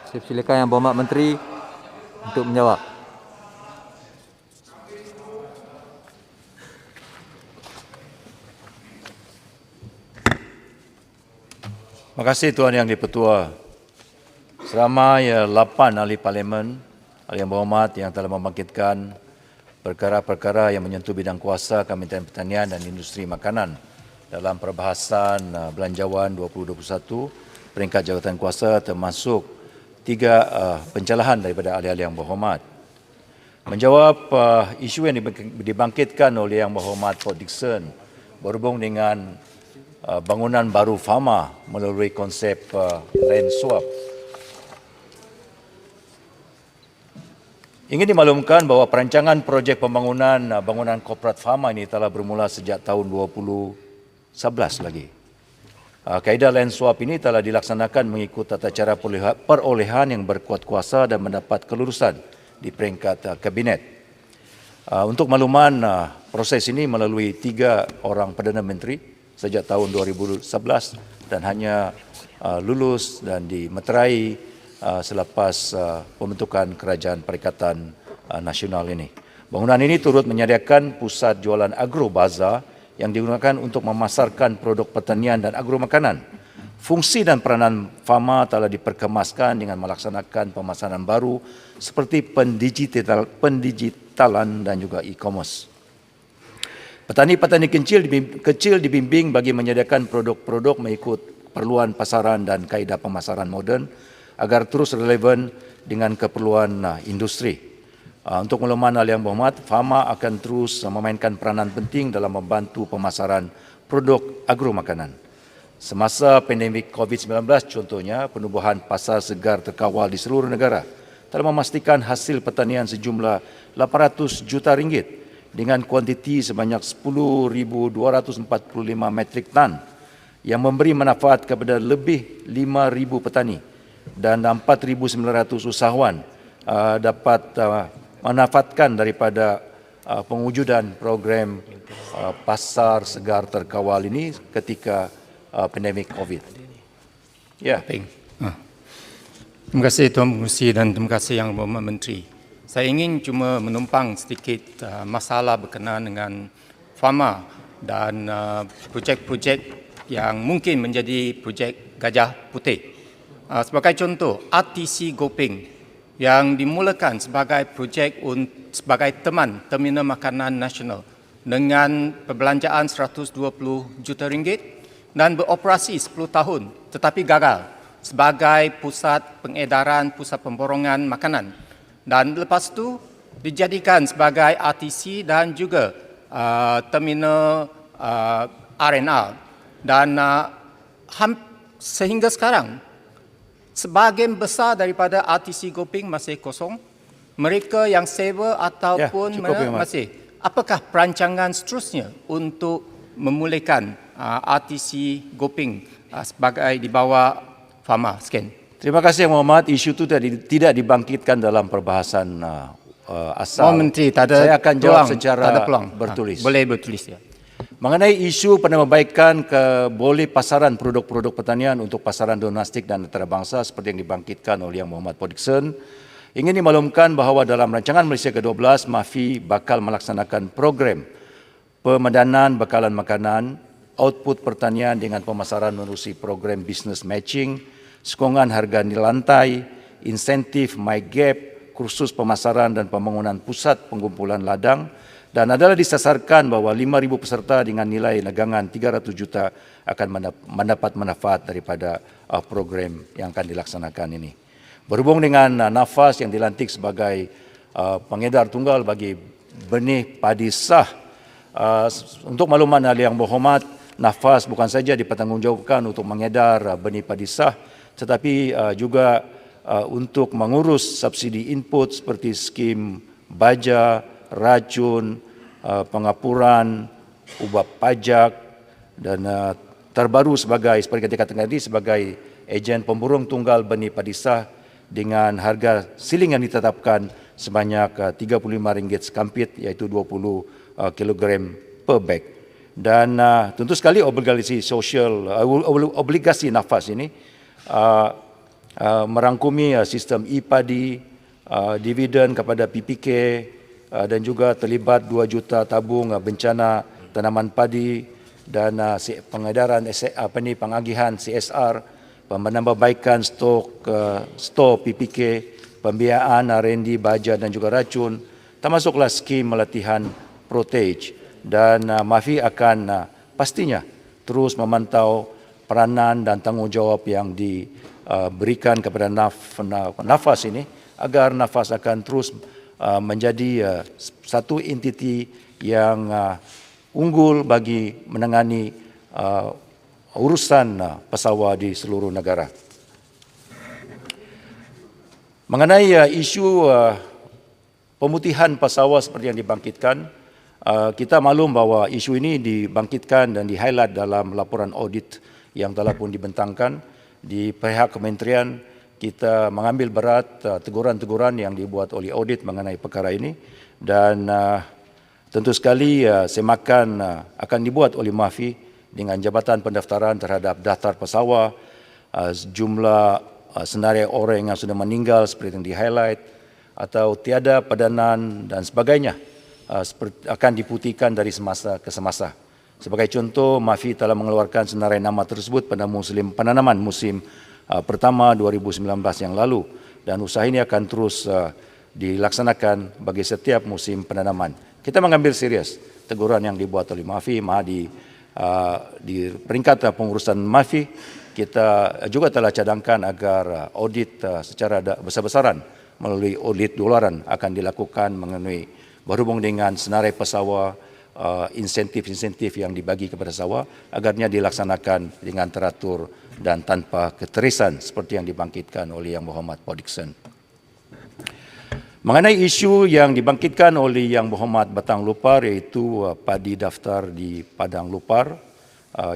Saya persilakan Yang Berhormat Menteri untuk menjawab. Terima kasih Tuan Yang di-Pertua. Seramai 8 ahli parlimen, ahli yang berhormat yang telah membangkitkan perkara-perkara yang menyentuh bidang kuasa Kementerian Pertanian dan Industri Makanan dalam perbahasan Belanjawan 2021 peringkat jawatan kuasa, termasuk 3 pencerahan daripada ahli-ahli yang berhormat. Menjawab isu yang dibangkitkan oleh Yang Berhormat Port Dickson berhubung dengan bangunan baru Fama melalui konsep land swap. Ingin dimaklumkan bahawa perancangan projek pembangunan bangunan korporat Fama ini telah bermula sejak tahun 2011 lagi. Kaedah land swap ini telah dilaksanakan mengikut tata cara perolehan yang berkuat kuasa dan mendapat kelulusan di peringkat Kabinet. Untuk makluman, proses ini melalui 3 orang Perdana Menteri sejak tahun 2011 dan hanya lulus dan dimeterai selepas pembentukan Kerajaan Perikatan Nasional ini. Bangunan ini turut menyediakan pusat jualan agro bazar yang digunakan untuk memasarkan produk pertanian dan agro makanan. Fungsi dan peranan Fama telah diperkemaskan dengan melaksanakan pemasaran baru seperti pendigitalan dan juga e-commerce. Petani-petani kecil dibimbing bagi menyediakan produk-produk mengikut perluan pasaran dan kaedah pemasaran moden agar terus relevan dengan keperluan industri. Untuk makluman ahli yang berhormat, Fama akan terus memainkan peranan penting dalam membantu pemasaran produk agro makanan. Semasa pandemik COVID-19 contohnya, penubuhan pasar segar terkawal di seluruh negara telah memastikan hasil pertanian sejumlah 800 juta ringgit dengan kuantiti sebanyak 10,245 metrik tan yang memberi manfaat kepada lebih 5,000 petani dan 4,900 usahawan dapat manfaatkan daripada pengujudan program pasar segar terkawal ini ketika pandemik COVID. Ya. Terima kasih Tuan Pengerusi dan terima kasih Yang Berhormat Menteri. Saya ingin cuma menumpang sedikit masalah berkenaan dengan Fama dan projek-projek yang mungkin menjadi projek Gajah Putih. Sebagai contoh, RTC Gopeng yang dimulakan sebagai projek sebagai teman Terminal Makanan Nasional dengan perbelanjaan 120 juta ringgit dan beroperasi 10 tahun tetapi gagal sebagai pusat pengedaran, pusat pemborongan makanan. Dan lepas itu dijadikan sebagai RTC dan juga terminal R&R. Dan sehingga sekarang, sebahagian besar daripada RTC Gopeng masih kosong. Mereka yang sewa ataupun masih. Apakah perancangan seterusnya untuk memulihkan RTC Gopeng sebagai di bawah Fama? Sekian. Terima kasih Yang Berhormat. Isu itu tidak dibangkitkan dalam perbahasan asal. Menteri, tak ada saya akan jawab secara bertulis. Boleh bertulis ya. Mengenai isu penambahbaikan boleh pasaran produk-produk pertanian untuk pasaran domestik dan antarabangsa seperti yang dibangkitkan oleh Yang Berhormat Port Dickson, ingin dimaklumkan bahawa dalam rancangan Malaysia ke-12, MAFI bakal melaksanakan program pemedanan bekalan makanan, output pertanian dengan pemasaran menerusi program business matching, sokongan harga lantai, insentif MyGap, kursus pemasaran dan pembangunan pusat pengumpulan ladang dan adalah disasarkan bahawa 5,000 peserta dengan nilai negangan 300 juta akan mendapat manfaat daripada program yang akan dilaksanakan ini. Berhubung dengan nafas yang dilantik sebagai pengedar tunggal bagi benih padi sah, untuk makluman ahli yang berhormat, nafas bukan saja dipertanggungjawabkan untuk mengedar benih padi sah, tetapi juga untuk mengurus subsidi input seperti skim baja, racun, pengapuran, ubah pajak dan terbaru seperti katakan tadi sebagai ejen pemborong tunggal benih padi sah dengan harga siling yang ditetapkan sebanyak RM35 sekampit iaitu 20 kilogram per beg. Dan tentu sekali obligasi sosial, obligasi nafas ini merangkumi sistem e-padi, dividen kepada PPK dan juga terlibat 2 juta tabung bencana tanaman padi dan pengedaran pengagihan CSR, penambahbaikan stor PPK, pembiayaan R&D baja dan juga racun, termasuklah skim melatihan Protage. Dan MAFI akan pastinya terus memantau peranan dan tanggungjawab yang diberikan kepada Nafas ini, agar Nafas akan terus menjadi satu entiti yang unggul bagi menangani urusan pesawat di seluruh negara. Mengenai isu pemutihan pesawat seperti yang dibangkitkan, kita maklum bahawa isu ini dibangkitkan dan di-highlight dalam laporan audit yang telah pun dibentangkan di pihak kementerian. Kita mengambil berat teguran-teguran yang dibuat oleh audit mengenai perkara ini, dan tentu sekali semakan akan dibuat oleh MAFI dengan jabatan pendaftaran terhadap daftar pesawat, jumlah senarai orang yang sudah meninggal seperti yang di-highlight, atau tiada padanan dan sebagainya akan diputihkan dari semasa ke semasa. Sebagai contoh, MAFI telah mengeluarkan senarai nama tersebut pada penanaman musim pertama 2019 yang lalu, dan usaha ini akan terus dilaksanakan bagi setiap musim penanaman. Kita mengambil serius teguran yang dibuat oleh MAFI. Di peringkat pengurusan MAFI, kita juga telah cadangkan agar audit secara besar-besaran melalui audit dolaran akan dilakukan mengenai berhubung dengan senarai pesawat, insentif-insentif yang dibagi kepada pesawat, agarnya dilaksanakan dengan teratur dan tanpa keterisan seperti yang dibangkitkan oleh Yang Berhormat Paul Dickson. Mengenai isu yang dibangkitkan oleh Yang Berhormat Batang Lupar, iaitu padi daftar di Padang Lupar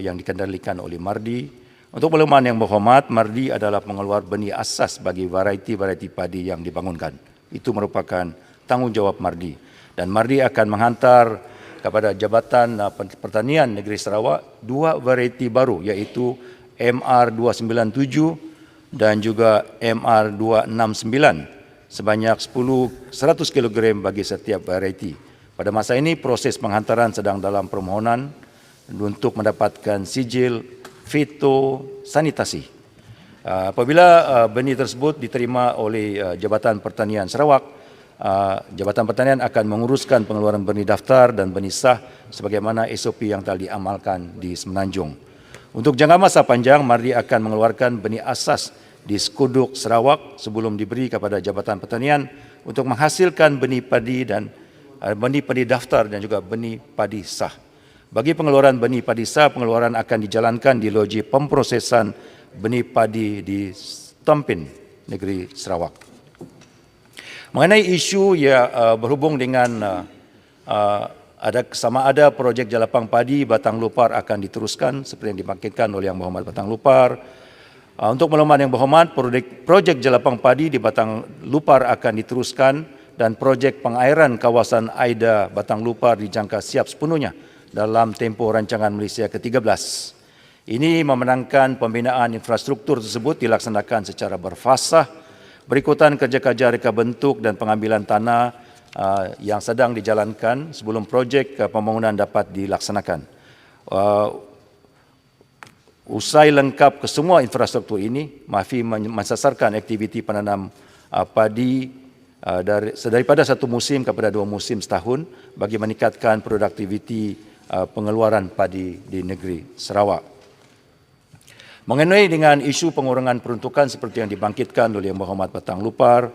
yang dikendalikan oleh MARDI. Untuk makluman Yang Berhormat, MARDI adalah pengeluar benih asas bagi varieti-varieti padi yang dibangunkan. Itu merupakan tanggungjawab MARDI, dan MARDI akan menghantar kepada Jabatan Pertanian Negeri Sarawak 2 varieti baru, iaitu MR297 dan juga MR269 sebanyak 100 kg bagi setiap varieti. Pada masa ini proses penghantaran sedang dalam permohonan untuk mendapatkan sijil fitosanitasi. Apabila benih tersebut diterima oleh Jabatan Pertanian Sarawak, Jabatan Pertanian akan menguruskan pengeluaran benih daftar dan benih sah sebagaimana SOP yang telah diamalkan di Semenanjung. Untuk jangka masa panjang, MARDI akan mengeluarkan benih asas di Skuduk Sarawak sebelum diberi kepada Jabatan Pertanian untuk menghasilkan benih padi dan benih padi daftar dan juga benih padi sah. Bagi pengeluaran benih padi sah, pengeluaran akan dijalankan di loji pemprosesan benih padi di Tampin, Negeri Sarawak. Mengenai isu yang berhubung dengan sama ada projek Jalapang Padi Batang Lupar akan diteruskan seperti yang dibangkitkan oleh Yang Berhormat Batang Lupar. Untuk makluman Yang Berhormat, projek Jalapang Padi di Batang Lupar akan diteruskan, dan projek pengairan kawasan Aida Batang Lupar dijangka siap sepenuhnya dalam tempoh rancangan Malaysia ke-13. Ini memenangkan pembinaan infrastruktur tersebut dilaksanakan secara berfasah berikutan kerja-kerja reka bentuk dan pengambilan tanah yang sedang dijalankan sebelum projek pembangunan dapat dilaksanakan. Usai lengkap kesemua infrastruktur ini, MAFI mensasarkan aktiviti penanam padi daripada 1 musim kepada 2 musim setahun bagi meningkatkan produktiviti pengeluaran padi di negeri Sarawak. Mengenai dengan isu pengurangan peruntukan seperti yang dibangkitkan oleh Yang Berhormat Batang Lupar,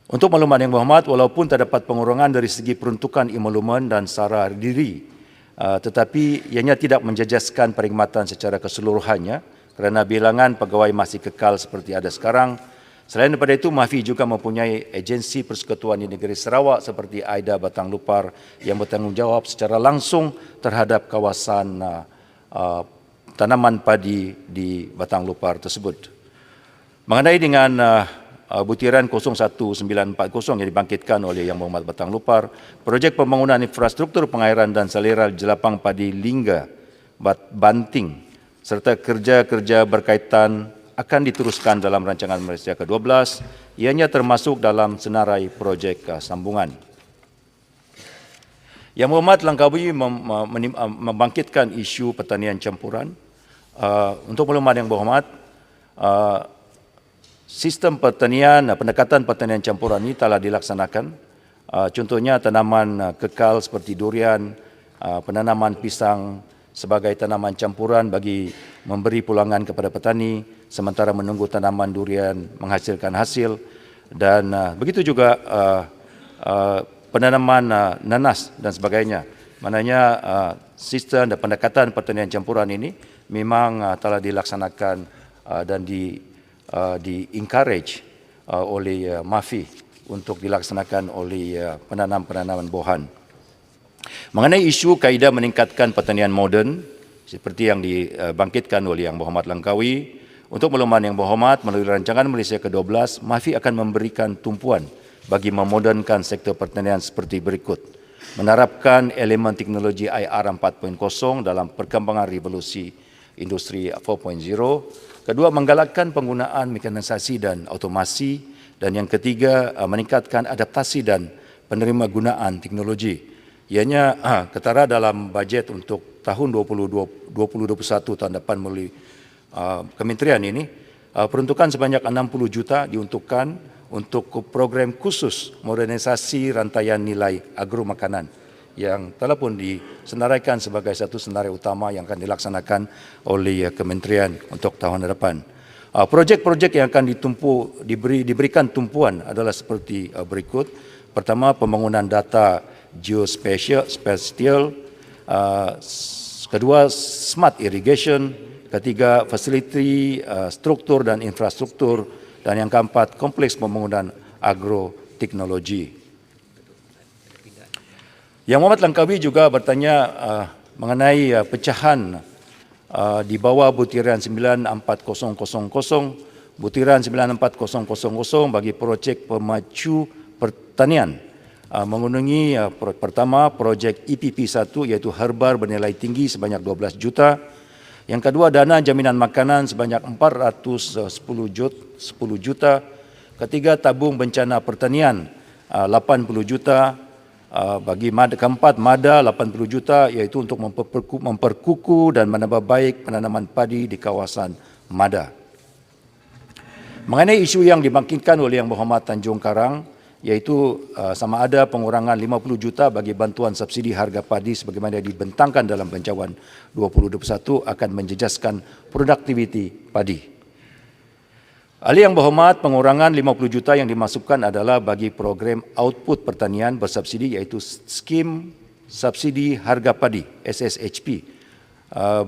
untuk makluman Yang Berhormat, walaupun terdapat pengurangan dari segi peruntukan emolumen dan sara diri, tetapi ianya tidak menjejaskan perkhidmatan secara keseluruhannya kerana bilangan pegawai masih kekal seperti ada sekarang. Selain daripada itu, MAFI juga mempunyai agensi persekutuan di negeri Sarawak seperti Aida Batang Lupar yang bertanggungjawab secara langsung terhadap kawasan tanaman padi di Batang Lupar tersebut. Mengenai dengan butiran 01940 yang dibangkitkan oleh Yang Berhormat Batang Lupar, projek pembangunan infrastruktur pengairan dan salera Jelapang Padi Lingga Banting serta kerja-kerja berkaitan akan diteruskan dalam rancangan Malaysia ke-12, ianya termasuk dalam senarai projek sambungan. Yang Berhormat Langkawi membangkitkan isu pertanian campuran. Untuk makluman Yang Berhormat, sistem pertanian, pendekatan pertanian campuran ini telah dilaksanakan. Contohnya tanaman kekal seperti durian, penanaman pisang sebagai tanaman campuran bagi memberi pulangan kepada petani sementara menunggu tanaman durian menghasilkan hasil, dan begitu juga penanaman nanas dan sebagainya. Maknanya sistem dan pendekatan pertanian campuran ini memang telah dilaksanakan dan di-encourage oleh MAFI untuk dilaksanakan oleh penanam-penanaman buahan. Mengenai isu kaedah meningkatkan pertanian moden seperti yang dibangkitkan oleh Yang Berhormat Langkawi, untuk makluman Yang Berhormat, melalui rancangan Malaysia ke-12, MAFI akan memberikan tumpuan bagi memodernkan sektor pertanian seperti berikut: menerapkan elemen teknologi IR 4.0 dalam perkembangan revolusi industri 4.0. Kedua, menggalakkan penggunaan mekanisasi dan automasi. Dan yang ketiga, meningkatkan adaptasi dan penerima gunaan teknologi. Ianya ketara dalam bajet untuk tahun 2021 tahun depan melalui kementerian ini, peruntukan sebanyak 60 juta diuntukkan untuk program khusus modernisasi rantaian nilai agro makanan yang telah pun disenaraikan sebagai satu senarai utama yang akan dilaksanakan oleh kementerian untuk tahun depan. Projek-projek yang akan diberikan tumpuan adalah seperti berikut. Pertama, pembangunan data geospatial. Kedua, smart irrigation. Ketiga, fasiliti struktur dan infrastruktur. Dan yang keempat, kompleks pembangunan agroteknologi. Yang Berhormat Langkawi juga bertanya mengenai pecahan di bawah butiran 94000, butiran 94000 bagi projek pemacu pertanian. Mengunjungi pertama projek EPP1 iaitu herbar bernilai tinggi sebanyak 12 juta. Yang kedua, dana jaminan makanan sebanyak 410 juta. Ketiga, tabung bencana pertanian 80 juta. Bagi keempat, MADA 80 juta iaitu untuk memperkukuh dan menambah baik penanaman padi di kawasan MADA. Mengenai isu yang dibangkitkan oleh Yang Berhormat Tanjung Karang, iaitu sama ada pengurangan 50 juta bagi bantuan subsidi harga padi sebagaimana dibentangkan dalam Pencahun 2021 akan menjejaskan produktiviti padi. Ahli Yang Berhormat, pengurangan 50 juta yang dimasukkan adalah bagi program output pertanian bersubsidi iaitu skim subsidi harga padi SSHP.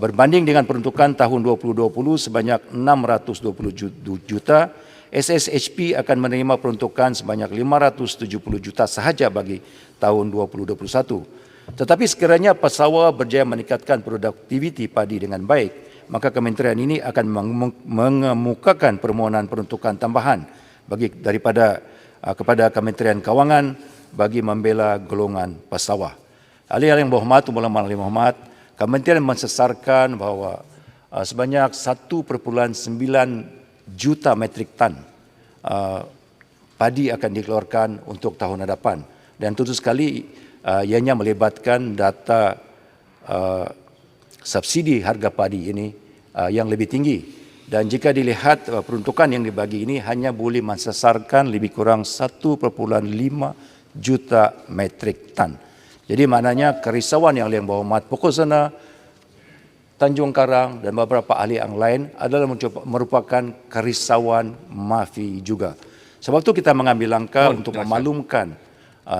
Berbanding dengan peruntukan tahun 2020 sebanyak 620 juta, SSHP akan menerima peruntukan sebanyak 570 juta sahaja bagi tahun 2021. Tetapi sekiranya Pasawa berjaya meningkatkan produktiviti padi dengan baik, maka kementerian ini akan mengemukakan permohonan peruntukan tambahan kepada Kementerian Kawangan bagi membela golongan Pasawa. Ahli-ahli Yang Berhormat, ulama Yang Berhormat, kementerian mensesarkan bahawa sebanyak 1.9 juta metrik tan padi akan dikeluarkan untuk tahun hadapan, dan tentu sekali ianya melibatkan data subsidi harga padi ini yang lebih tinggi, dan jika dilihat peruntukan yang dibagi ini hanya boleh mensesarkan lebih kurang 1.5 juta metrik tan. Jadi maknanya kerisauan yang Yang Berhormat Pokok Tanjung Karang dan beberapa ahli yang lain adalah merupakan kerisauan MAFI juga. Sebab itu kita mengambil langkah untuk memaklumkan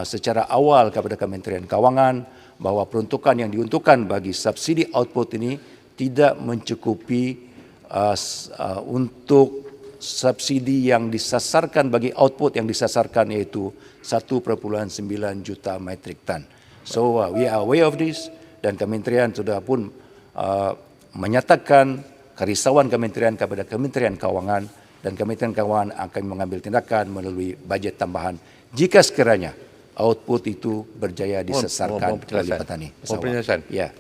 secara awal kepada Kementerian Kawangan bahawa peruntukan yang diuntukkan bagi subsidi output ini tidak mencukupi untuk subsidi yang disasarkan bagi output yang disasarkan iaitu 1.9 juta metrik tan. So we are aware of this, dan kementerian sudah pun menyatakan kerisauan kementerian kepada Kementerian Kawangan, dan Kementerian Kawangan akan mengambil tindakan melalui bajet tambahan jika sekiranya output itu berjaya disesarkan oleh petani. Mohon penjelasan. Ya.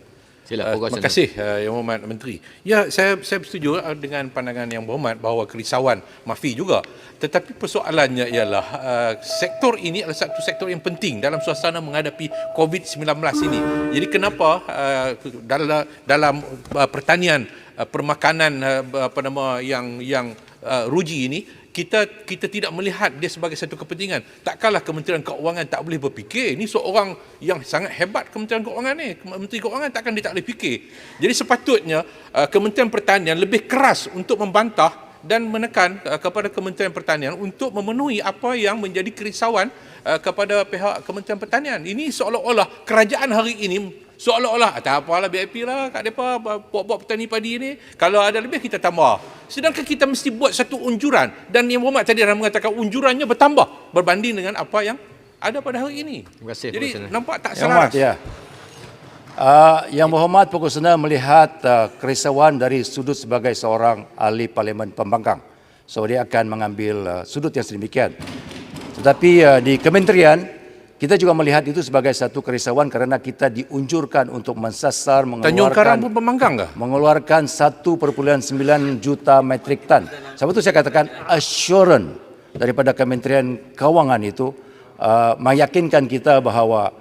Terima kasih Yang Berhormat Menteri. Ya, saya bersetuju dengan pandangan Yang Berhormat bahawa kerisauan mafi juga. Tetapi persoalannya ialah sektor ini adalah satu sektor yang penting dalam suasana menghadapi COVID-19 ini. Jadi kenapa dalam pertanian, permakanan yang ruji ini kita tidak melihat dia sebagai satu kepentingan. Takkanlah Kementerian Keuangan tak boleh berfikir. Ini seorang yang sangat hebat Kementerian Keuangan ni. Menteri Keuangan takkan dia tak boleh fikir. Jadi sepatutnya Kementerian Pertanian lebih keras untuk membantah dan menekan kepada Kementerian Pertanian untuk memenuhi apa yang menjadi kerisauan kepada pihak Kementerian Pertanian. Ini seolah-olah kerajaan hari ini seolah-olah tak apalah BIP lah kat depa buat petani padi ni, kalau ada lebih kita tambah. Sedangkan kita mesti buat satu unjuran, dan Yang Berhormat tadi dah mengatakan unjurannya bertambah berbanding dengan apa yang ada pada hari ini. Terima kasih. Jadi nampak tak Yang Berhormat, selaras. Yang Berhormat Pokok Sena melihat kerisauan dari sudut sebagai seorang ahli Parlimen Pembangkang. So dia akan mengambil sudut yang sedemikian. Tetapi di kementerian kita juga melihat itu sebagai satu kerisauan kerana kita diunjurkan untuk mensasar Tanjung Karang pun pembangkang ke? mengeluarkan 1,9 juta metrik tan. Sebab itu saya katakan assurance daripada Kementerian Kewangan itu meyakinkan kita bahawa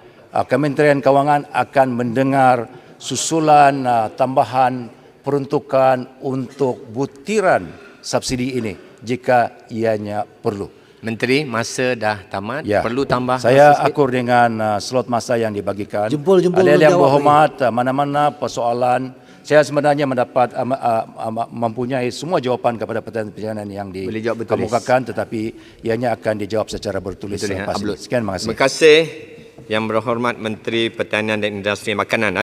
Kementerian Kewangan akan mendengar susulan tambahan peruntukan untuk butiran subsidi ini jika ianya perlu. Menteri, masa dah tamat. Ya. Perlu tambah Saya masa sikit? akur dengan slot masa yang dibagikan. Jempol Ahli-ahli yang jawab berhormat, mana-mana persoalan, saya sebenarnya mendapat mempunyai semua jawapan kepada pertanyaan yang Boleh jawab bertulis. dikemukakan, tetapi ianya akan dijawab secara bertulis Betul, ya? selepas ini. Upload. Sekian, terima kasih. Terima kasih Yang Berhormat Menteri Pertanian dan Industri Makanan.